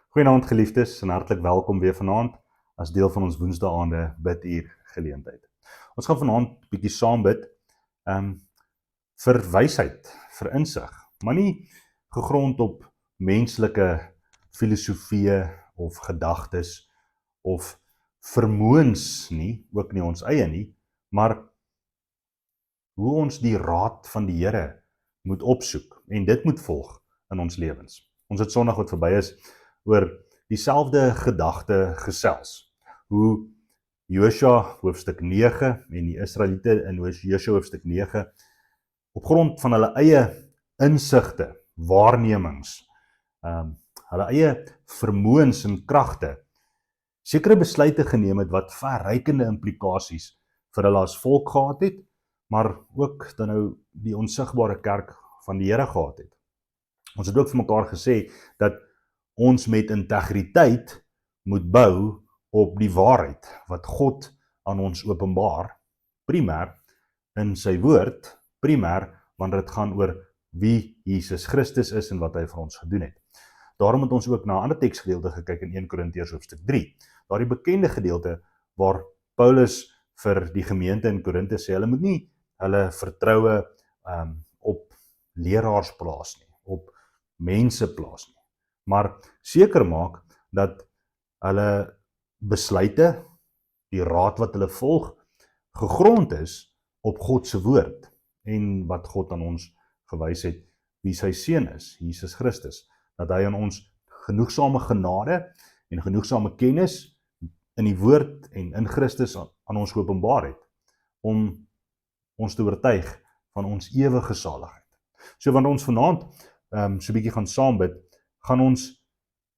Goeienaand geliefdes en hartlik welkom weer vanaand as deel van ons woensdaande biduur geleentheid. Ons gaan vanaand bietjie saam bid vir wysheid, vir insig, maar nie gegrond op menslike filosofieë of gedagtes of vermoëns nie, ook nie ons eie nie, maar hoe ons die raad van die Here moet opsoek en dit moet volg in ons lewens. Ons het Sondag wat verby is oor dieselfde gedagte gesels. Hoe Josua hoofstuk 9 en die Israeliete in Josua hoofstuk 9 op grond van hulle eie insigte, waarnemings, hulle eie vermoëns en kragte sekere besluite geneem het wat verrykende implikasies vir hulle as volk gehad het, maar ook dan nou die onsigbare kerk van die Here gehad het. Ons het ook vir mekaar gesê dat ons met integriteit moet bou op die waarheid wat God aan ons openbaar, primêr in sy woord, primêr wanneer dit gaan oor wie Jesus Christus is en wat hy vir ons gedoen het. Daarom het ons ook na 'n ander teksgedeelte gekyk in 1 Korintiërs hoofstuk 3, daardie bekende gedeelte waar Paulus vir die gemeente in Korinte sê, hulle moet nie hulle vertroue op leraars plaas nie, op mense plaas nie, maar seker maak dat hulle besluite, die raad wat hulle volg, gegrond is op God se woord en wat God aan ons gewys het, wie sy seun is, Jesus Christus, dat hy aan ons genoegsame genade en genoegsame kennis in die woord en in Christus aan ons openbaar het, om ons te oortuig van ons ewige saligheid. So wanneer ons vanaand so 'n bietjie gaan saam bid, gaan ons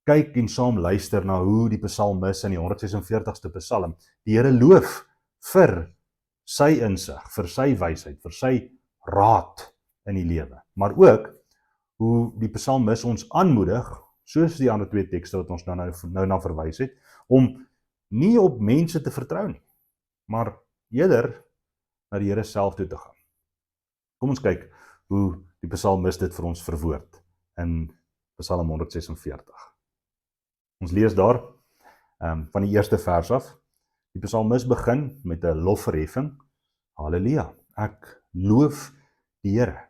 kyk en saam luister na hoe die psalmis in die 146ste psalm die Here loof vir sy insig, vir sy wysheid, vir sy raad in die lewe. Maar ook hoe die psalmis ons aanmoedig, soos die ander twee tekste wat ons nou na verwys het, om nie op mense te vertrou nie, maar eerder na die Here self toe te gaan. Kom ons kyk hoe die psalmis dit vir ons verwoord in Psalm 146. Ons lees daar van die eerste vers af. Die psalmis begin met 'n lofverheffing. Halleluja, ek loof die Here.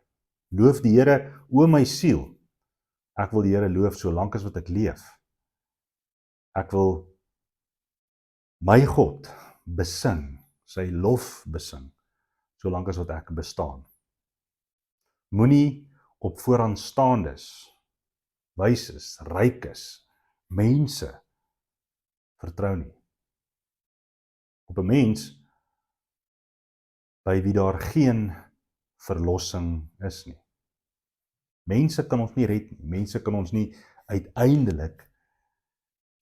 Loof die Here, o my siel. Ek wil die Here loof solank as wat ek leef. Ek wil my God besing, sy lof besing, solank as wat ek bestaan. Moenie op vooraanstaandes, wyses, rykes, mense vertrou nie. Op 'n mens by wie daar geen verlossing is nie. Mense kan ons nie red nie, mense kan ons nie uiteindelik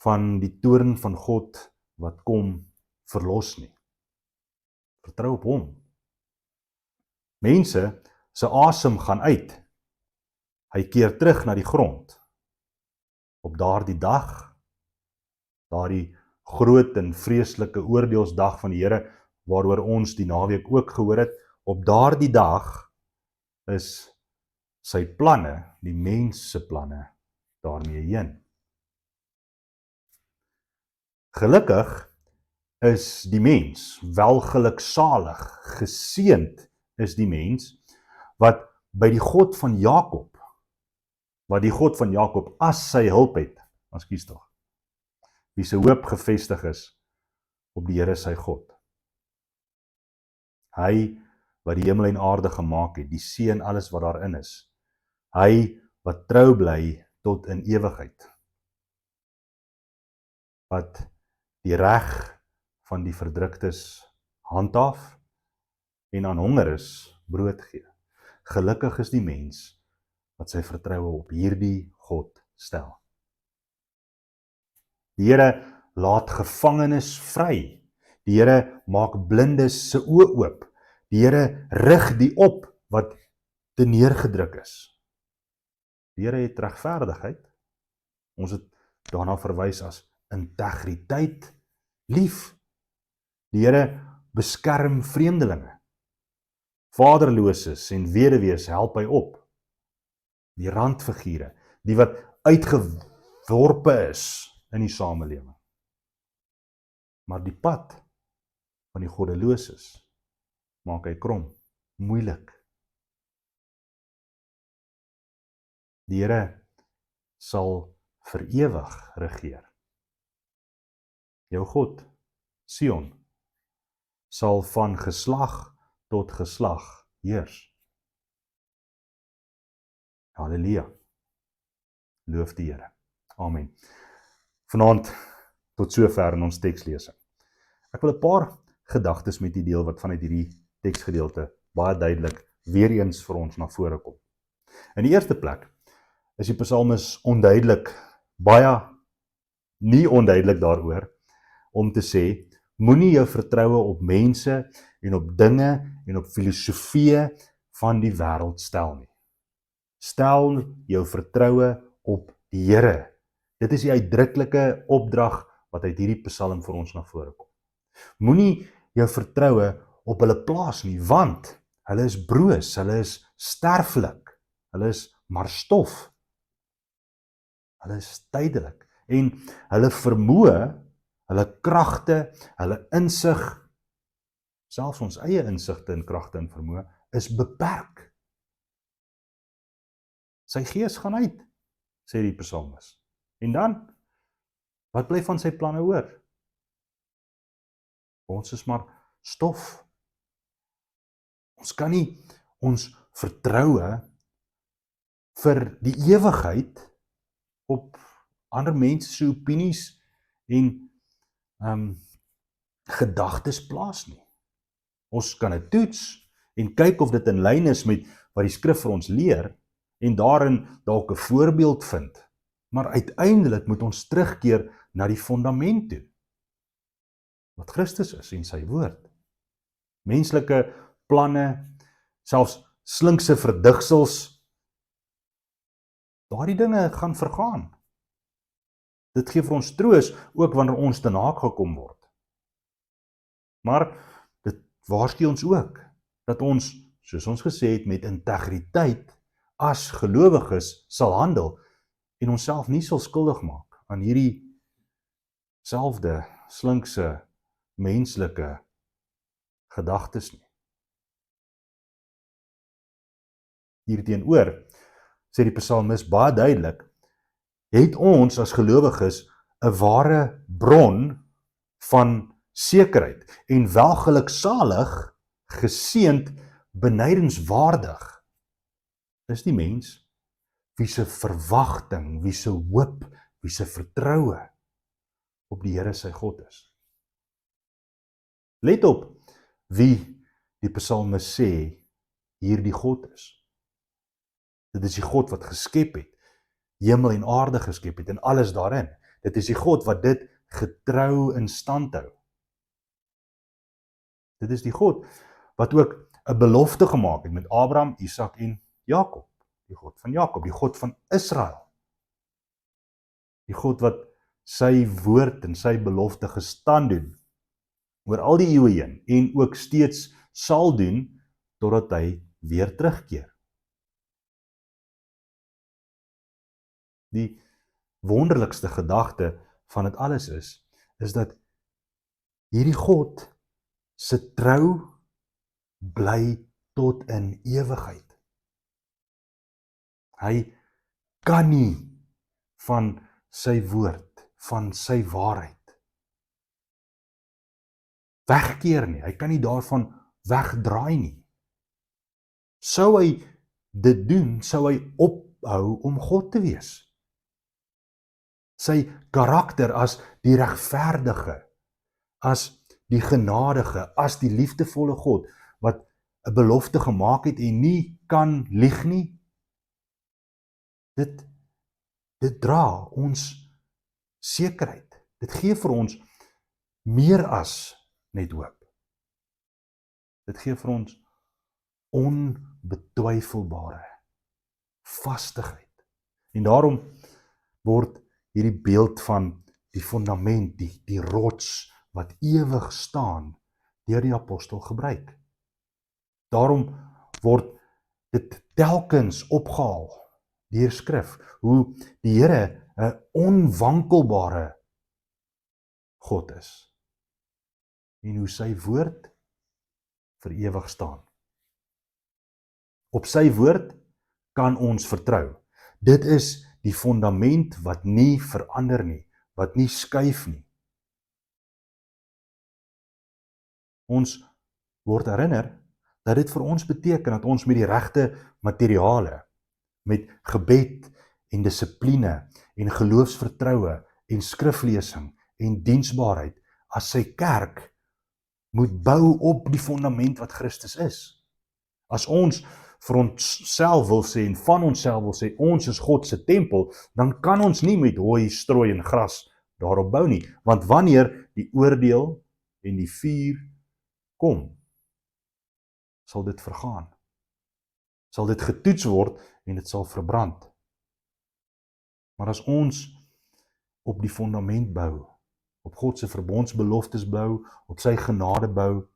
van die toorn van God wat kom verlos nie. Vertrou op hom. Mense se asem gaan uit. Hy keer terug na die grond. Op daardie dag, daardie groot en vreeslike oordeelsdag van die Here, waaroor ons die naweek ook gehoor het, op daardie dag is sy planne, die mens se planne, daarmee heen. Gelukkig is die mens, welgeluksalig, geseënd is die mens, wat by die God van Jakob, wat die God van Jakob as sy hulp het, ekskuus tog, wie se hoop gevestig is op die Here sy God. Hy wat die hemel en aarde gemaak het, die see en alles wat daarin is. Hy wat trou bly tot in ewigheid. Wat die reg van die verdruktes handhaaf en aan hongeres brood gee. Gelukkig is die mens wat sy vertroue op hierdie God stel. Die Here laat gevangenes vry. Die Here maak blindes se oë oop. Die Here rig die op wat te neergedruk is. Die Here het regverdigheid. Ons het daarna verwys as integriteit lief. Die Here beskerm vreemdelinge. Vaderloses en weduwees help hy op. Die randfigure, die wat verworpe is in die samelewing. Maar die pad van die goddeloses maak hy krom, moeilik. Die Here sal vir ewig regeer. Jou God, Sion, sal van geslag tot geslag heers. Halleluja. Loof die Here. Amen. Vanaand tot sover in ons tekslesing. Ek wil 'n paar gedagtes met u deel wat vanuit hierdie teksgedeelte baie duidelik weer eens vir ons na vore kom. In die eerste plek is die psalmis onduidelik, baie nie onduidelik daaroor, om te sê, moenie jou vertroue op mense en op dinge en op filosofieë van die wêreld stel nie. Stel jou vertroue op die Here. Dit is die uitdruklike opdrag wat uit hierdie psalm vir ons na vore kom. Moenie jou vertroue op hulle plaas nie, want hulle is broos, hulle is sterflik, hulle is maar stof. Hulle is tydelik en hulle vermoë, hulle kragte, hulle insig, selfs ons eie insigte en kragte en vermoë, is beperk. Sy gees gaan uit, sê die psalmis. En dan, wat bly van sy planne oor? Ons is maar stof. Ons kan nie ons vertroue vir die ewigheid op ander mense se opinies en gedagtes plaas nie. Ons kan dit toets en kyk of dit in lyn is met wat die skrif vir ons leer en daarin dalk 'n voorbeeld vind. Maar uiteindelik moet ons terugkeer na die fondament toe, wat Christus is en sy woord. Menslike planne, selfs slinkse verdigsels, daardie dinge gaan vergaan. Dit gee vir ons troos, ook wanneer ons te naak gekom word. Maar dit waarsku ons ook, dat ons, soos ons gesê het, met integriteit as gelowiges sal handel, en onsself nie sal skuldig maak aan hierdie selfde slinkse menslike gedagtes nie. Hierteenoor, sê die psalmis baie duidelik, het ons as gelowiges 'n ware bron van sekerheid en welgeluksalig, geseënd, benydenswaardig is die mens wie se verwagting, wie se hoop, wie se vertroue op die Here sy God is. Let op wie die psalmis sê hierdie God is. Dit is die God wat geskep het, hemel en aarde geskep het en alles daarin. Dit is die God wat dit getrou in stand hou. Dit is die God wat ook 'n belofte gemaak het met Abraham, Isak en Jakob. Die God van Jakob, die God van Israel. Die God wat sy woord en sy belofte gestand doen oor al die eeue heen en ook steeds sal doen totdat hy weer terugkeer. Die wonderlikste gedagte van dit alles is dat hierdie God se trou bly tot in ewigheid. Hy kan nie van sy woord, van sy waarheid wegkeer nie. Hy kan nie daarvan wegdraai nie. Sou hy dit doen, sou hy ophou om God te wees. Sy karakter as die regverdige, as die genadige, as die liefdevolle God, wat 'n belofte gemaak het en nie kan lieg nie, dit dra ons sekerheid. Dit gee vir ons meer as net hoop. Dit gee vir ons onbetwyfelbare vastigheid. En daarom word hierdie beeld van die fondament, die rots wat ewig staan, deur die apostel gebruik. Daarom word dit telkens opgehaal deur skrif, hoe die Here 'n onwankelbare God is. En hoe sy woord vir ewig staan. Op sy woord kan ons vertrou. Dit is die fundament wat nie verander nie, wat nie skuif nie. Ons word herinner dat dit vir ons beteken dat ons met die regte materiale, met gebed en dissipline en geloofsvertroue en skriflesing en diensbaarheid as sy kerk moet bou op die fundament wat Christus is. As ons vir onsself wil sê en van onsself wil sê ons is God se tempel, dan kan ons nie met hooi, strooi en gras daarop bou nie, want wanneer die oordeel en die vuur kom, sal dit vergaan. Sal dit getoets word en dit sal verbrand. Maar as ons op die fundament bou, op God se verbondsbeloftes bou, op sy genade bou,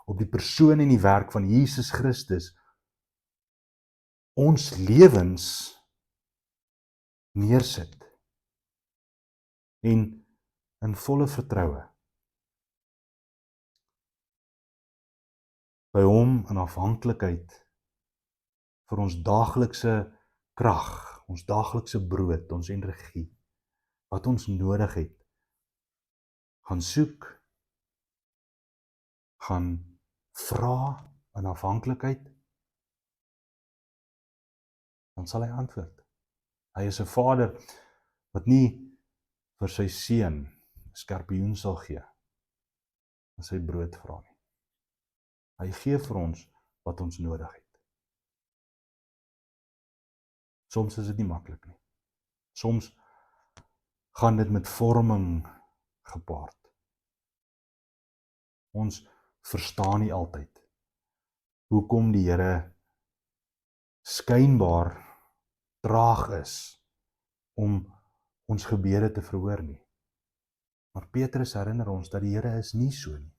op die persoon en die werk van Jesus Christus, ons lewens neersit en in volle vertroue by hom in afhanklikheid vir ons daaglikse krag, ons daaglikse brood, ons energie, wat ons nodig het, gaan soek, gaan vra in afhanklikheid, dan sal hy antwoord. Hy is 'n Vader wat nie vir sy seun 'n skorpioen sal gee as hy brood vra nie. Hy gee vir ons wat ons nodig het. Soms is dit nie maklik nie. Soms gaan dit met vorming gepaard. Ons verstaan nie altyd hoekom die Here skynbaar traag is om ons gebede te verhoor nie. Maar Petrus herinner ons dat die Here is nie so nie.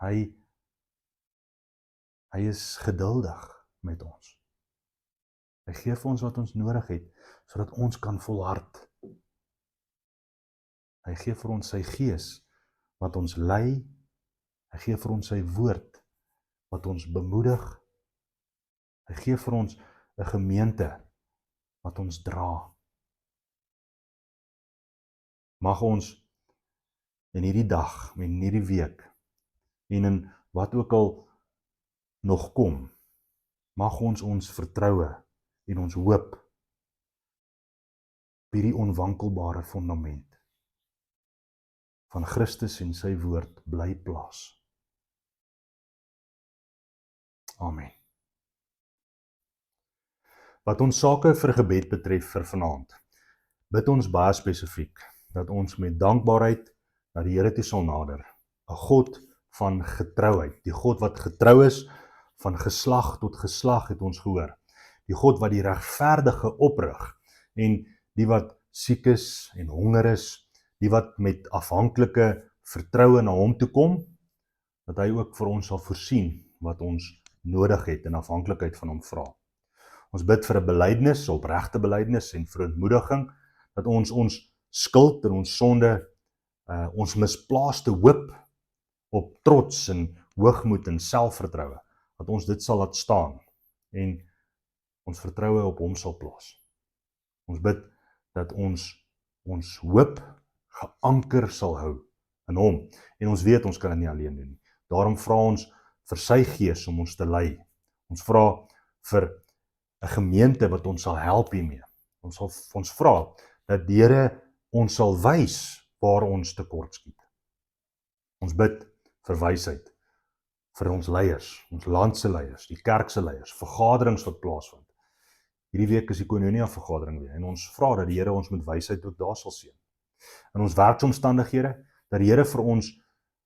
Hy is geduldig met ons. Hy gee vir ons wat ons nodig het, sodat ons kan volhard. Hy gee vir ons sy gees, wat ons lei. Hy gee vir ons sy woord, wat ons bemoedig. Hy gee vir ons 'n gemeente, wat ons dra. Mag ons in hierdie dag, en in hierdie week, en in wat ook al nog kom, mag ons vertroue en ons hoop op hierdie onwankelbare fundament van Christus en sy woord bly plaas. Amen. Wat ons sake vir gebed betref vir vanaand, bid ons baie spesifiek, dat ons met dankbaarheid na die Here toe sal nader, 'n God van getrouheid, die God wat getrou is, van geslag tot geslag het ons gehoor, die God wat die regverdige oprig, en die wat siek is en honger is, die wat met afhanklike vertroue na hom toe kom, dat hy ook vir ons sal voorsien wat ons nodig het in afhanklikheid van hom vra. Ons bid vir 'n belydenis, opregte belydenis en vir ontmoediging, dat ons skuld en ons sonde, ons misplaaste hoop op trots en hoogmoed en selfvertroue, dat ons dit sal laat staan en ons vertroue op hom sal plaas. Ons bid dat ons hoop geanker sal hou in hom, en ons weet ons kan dit nie alleen doen nie. Daarom vra ons vir sy gees om ons te lei. Ons vra vir 'n gemeente wat ons sal help hiermee. Ons vra dat die Here ons sal wys waar ons tekortskiet. Ons bid vir wysheid vir ons leiers, ons landse leiers, die kerkse leiers, vergaderings wat plaasvind. Hierdie week is die Koinonia vergadering weer, en ons vra dat die Here ons met wysheid ook daar sal seën. In ons werksomstandighede, dat die Here vir ons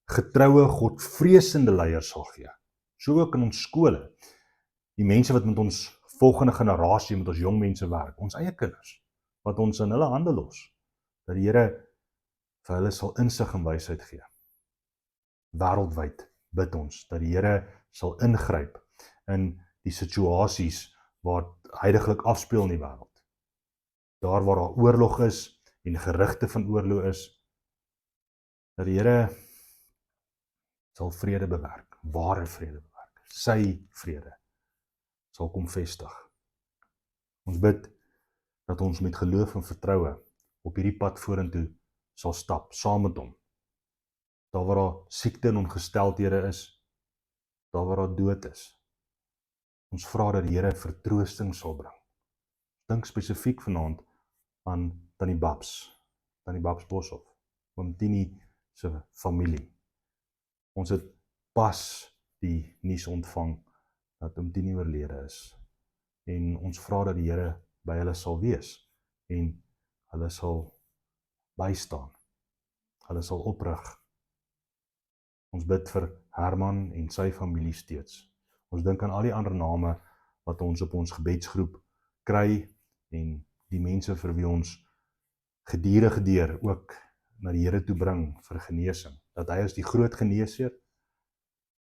getroue, godvreesende leiers sal gee. So ook in ons skole, die mense wat met ons volgende generasie, met ons jong mense werk, ons eie kinders, wat ons in hulle hande los, dat die Here vir hulle sal insig en wysheid gee. Wêreldwyd bid ons dat die Here sal ingryp in die situasies wat heidaglik afspeel in die wêreld. daar waar daar oorlog is en gerugte van oorlog is, dat die Here sal vrede bewerk, ware vrede bewerk, sy vrede sal kom vestig. Ons bid dat ons met geloof en vertroue op hierdie pad vorentoe sal stap, saam met hom. Daar waar daar siekte en ongesteldhede is, daar waar daar dood is. Ons vra dat die Here vertroosting sal bring. Dink spesifiek vanaand aan Tannie Babs Boshoff, oom Tini se familie. Ons het pas die nuus ontvang dat oom Tini oorlede is. En ons vra dat die Here by hulle sal wees en hulle sal bystaan. Hulle sal oprig. Ons bid vir Herman en sy familie steeds. Ons dink aan al die ander name wat ons op ons gebedsgroep kry en die mense vir wie ons gedurig deur ook na die Here toe bring vir genesing. Dat hy is die groot geneesheer,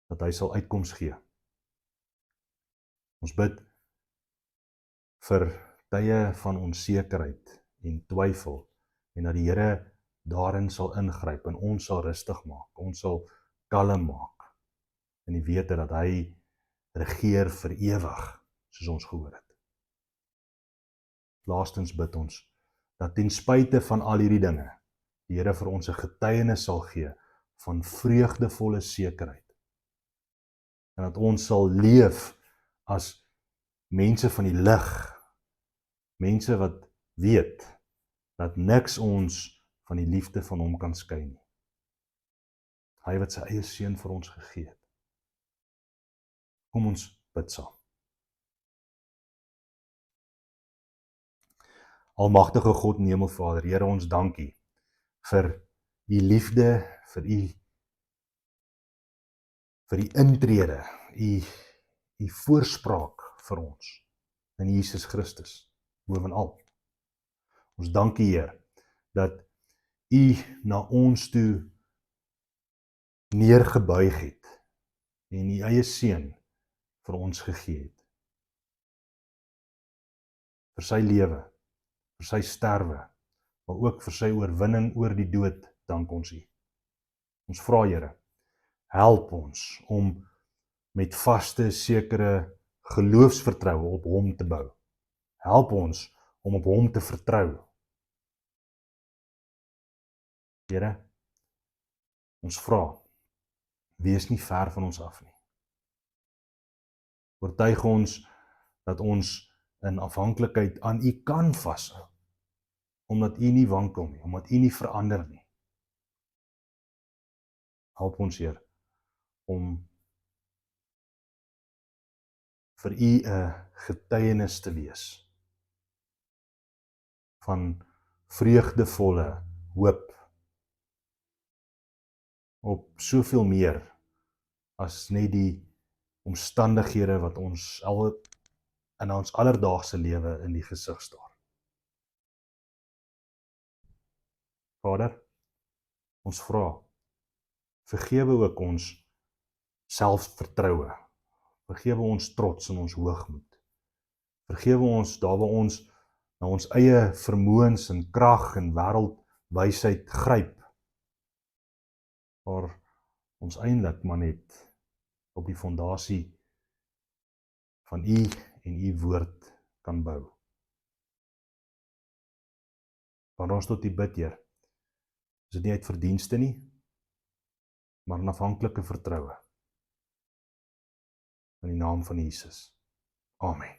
dat hy sal uitkoms gee. Ons bid vir tye van onsekerheid en twyfel en dat die Here daarin sal ingryp en ons sal rustig maak, ons sal kalm maak in die wete dat hy regeer vir ewig, soos ons gehoor het. Laastens bid ons dat ten spyte van al hierdie dinge, die Here vir ons 'n getuienis sal gee van vreugdevolle sekerheid. En dat ons sal leef as mense van die lig, mense wat weet dat niks ons van die liefde van hom kan skei nie. Hy wat sy eie seun vir ons gegee het. Kom ons bid saam. Almagtige God en Hemelvader, Here, ons dankie vir u liefde, vir u intrede, u voorspraak vir ons in Jesus Christus, bovenal. Ons dankie, Heer, dat u na ons toe neergebuig het en u eie seun vir ons gegee het. Vir sy lewe, vir sy sterwe, maar ook vir sy oorwinning oor die dood, dank ons u. Ons vra, Here, help ons om met vaste, sekere geloofsvertroue op hom te bou. Help ons om op hom te vertrou. Here, ons vra, wees nie ver van ons af nie. Oortuig ons dat ons in afhanklikheid aan u kan vashou, omdat u nie wankel nie, omdat u nie verander nie. Help ons, Heer, om vir u 'n getuienis te wees van vreugdevolle hoop op soveel meer as net die omstandighede wat ons in ons alledaagse lewe in die gesig staar. Vader, ons vra, vergewe ook ons selfvertroue, vergewe ons trots en ons hoogmoed, vergewe ons daar waar ons na ons eie vermoëns en krag en wêreldwysheid gryp, waar ons eintlik maar net op die fondasie van u en u woord kan bou. Wanneer ons tot u bid, Heer, is dit nie uit verdienste nie, maar in afhanklike vertroue. In die naam van Jesus. Amen.